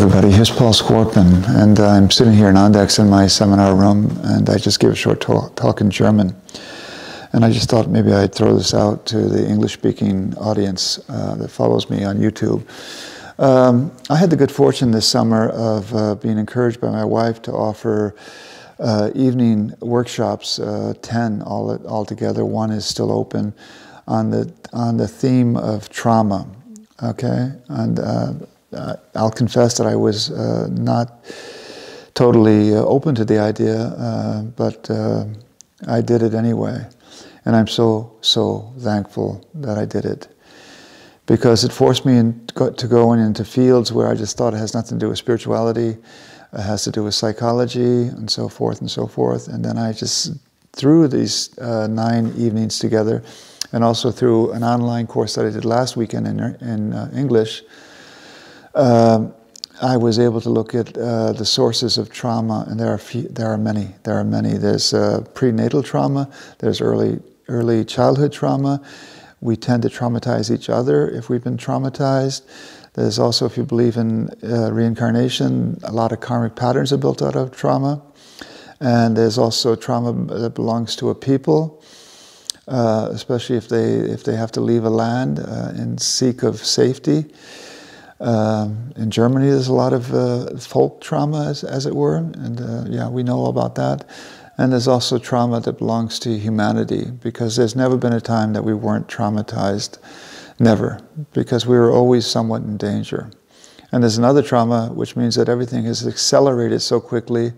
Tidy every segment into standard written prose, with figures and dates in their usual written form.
everybody, here's Paul Skorpen, and I'm sitting here in Andex in my seminar room, and I just gave a short talk in German. And I just thought maybe I'd throw this out to the English-speaking audience that follows me on YouTube. I had the good fortune this summer of being encouraged by my wife to offer evening workshops, 10 altogether. One is still open on the theme of trauma. Okay, and I'll confess that I was not totally open to the idea, but I did it anyway. And I'm so thankful that I did it, because it forced me to go into fields where I just thought it has nothing to do with spirituality, it has to do with psychology, and so forth and so forth. And then I just threw these 9 evenings together, and also through an online course that I did last weekend in English. I was able to look at the sources of trauma, and there are many. There's prenatal trauma. There's early childhood trauma. We tend to traumatize each other if we've been traumatized. There's also, if you believe in reincarnation, a lot of karmic patterns are built out of trauma. And there's also trauma that belongs to a people, especially if they have to leave a land in seek of safety. In Germany, there's a lot of folk trauma, as it were, and yeah, we know all about that. And there's also trauma that belongs to humanity, because there's never been a time that we weren't traumatized, never, because we were always somewhat in danger. And there's another trauma, which means that everything has accelerated so quickly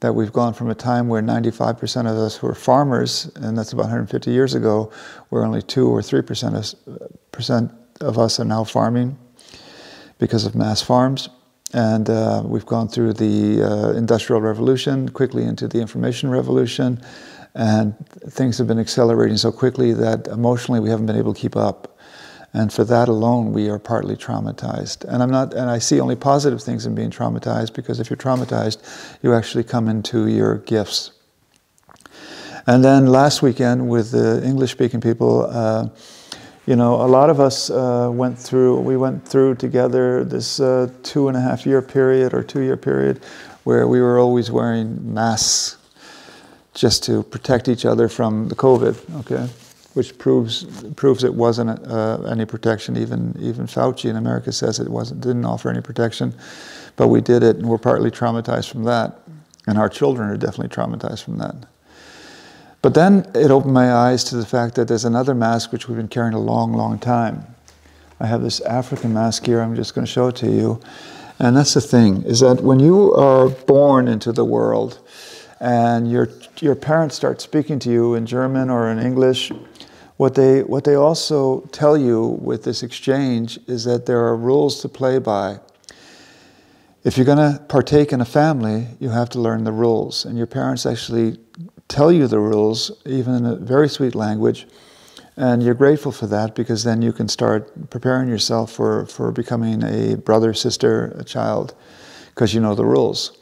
that we've gone from a time where 95% of us were farmers, and that's about 150 years ago, where only 2 or 3% of us are now farming, because of mass farms. And we've gone through the Industrial Revolution, quickly into the Information Revolution, and things have been accelerating so quickly that emotionally we haven't been able to keep up. And for that alone, we are partly traumatized. And I see only positive things in being traumatized, because if you're traumatized, you actually come into your gifts. And then last weekend with the English-speaking people, you know, a lot of us went through together this 2.5-year period or 2-year period where we were always wearing masks just to protect each other from the COVID, okay? Which proves it wasn't any protection. Even Fauci in America says it didn't offer any protection, but we did it, and we're partly traumatized from that. And our children are definitely traumatized from that. But then it opened my eyes to the fact that there's another mask which we've been carrying a long time. I have this African mask here, I'm just going to show it to you. And that's the thing, is that when you are born into the world and your parents start speaking to you in German or in English, what they also tell you with this exchange is that there are rules to play by. If you're going to partake in a family, you have to learn the rules. And your parents actually tell you the rules, even in a very sweet language, and you're grateful for that, because then you can start preparing yourself for becoming a brother, sister, a child, because you know the rules.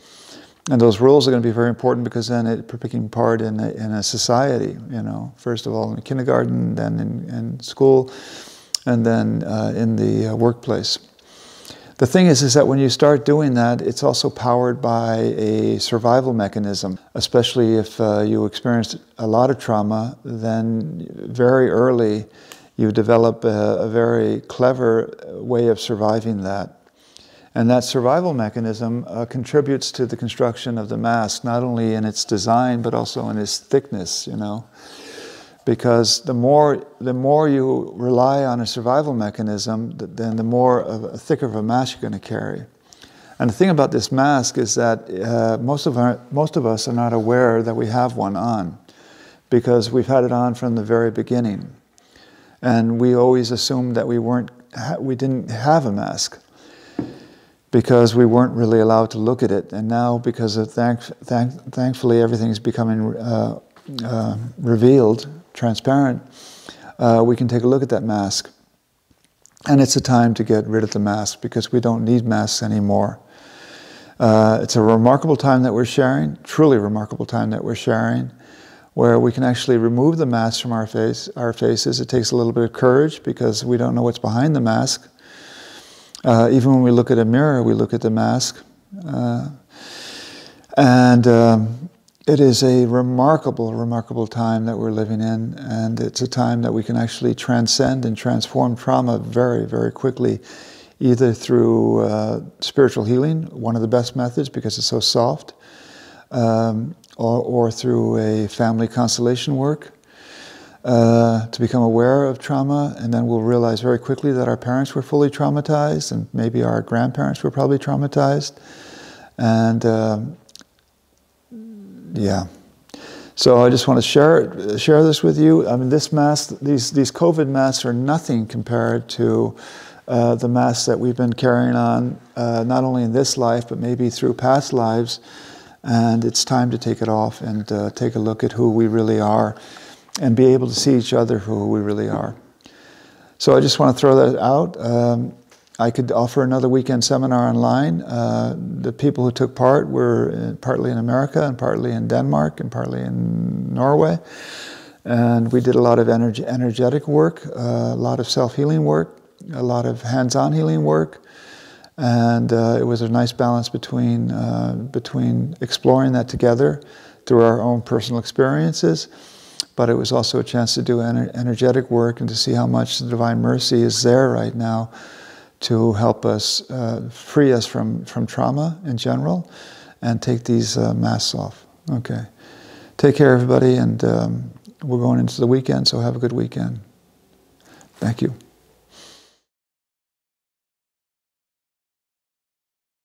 And those rules are going to be very important, because then it's picking part in a society, you know, first of all in kindergarten, then in school, and then in the workplace. The thing is that when you start doing that, it's also powered by a survival mechanism. Especially if you experienced a lot of trauma, then very early you develop a very clever way of surviving that. And that survival mechanism contributes to the construction of the mask, not only in its design, but also in its thickness, you know. Because the more you rely on a survival mechanism, then the more thicker of a mask you're going to carry. And the thing about this mask is that most of us are not aware that we have one on, because we've had it on from the very beginning, and we always assumed that we didn't have a mask, because we weren't really allowed to look at it. And now, because of thankfully everything's becoming revealed, transparent, we can take a look at that mask. And it's a time to get rid of the mask, because we don't need masks anymore. It's a remarkable time that we're sharing, truly remarkable time that we're sharing, where we can actually remove the mask from our faces. It takes a little bit of courage, because we don't know what's behind the mask. Even when we look at a mirror, we look at the mask. And it is a remarkable, remarkable time that we're living in, and it's a time that we can actually transcend and transform trauma very, very quickly, either through spiritual healing, one of the best methods because it's so soft, or through a family constellation work, to become aware of trauma, and then we'll realize very quickly that our parents were fully traumatized, and maybe our grandparents were probably traumatized, and yeah. So I just want to share this with you. I mean, this mask, these COVID masks are nothing compared to the masks that we've been carrying on, not only in this life, but maybe through past lives. And it's time to take it off and take a look at who we really are and be able to see each other for who we really are. So I just want to throw that out. I could offer another weekend seminar online. The people who took part were partly in America and partly in Denmark and partly in Norway. And we did a lot of energetic work, a lot of self-healing work, a lot of hands-on healing work. And it was a nice balance between exploring that together through our own personal experiences, but it was also a chance to do energetic work and to see how much the Divine Mercy is there right now to help us, free us from trauma in general, and take these masks off. Okay. Take care, everybody, and we're going into the weekend, so have a good weekend. Thank you.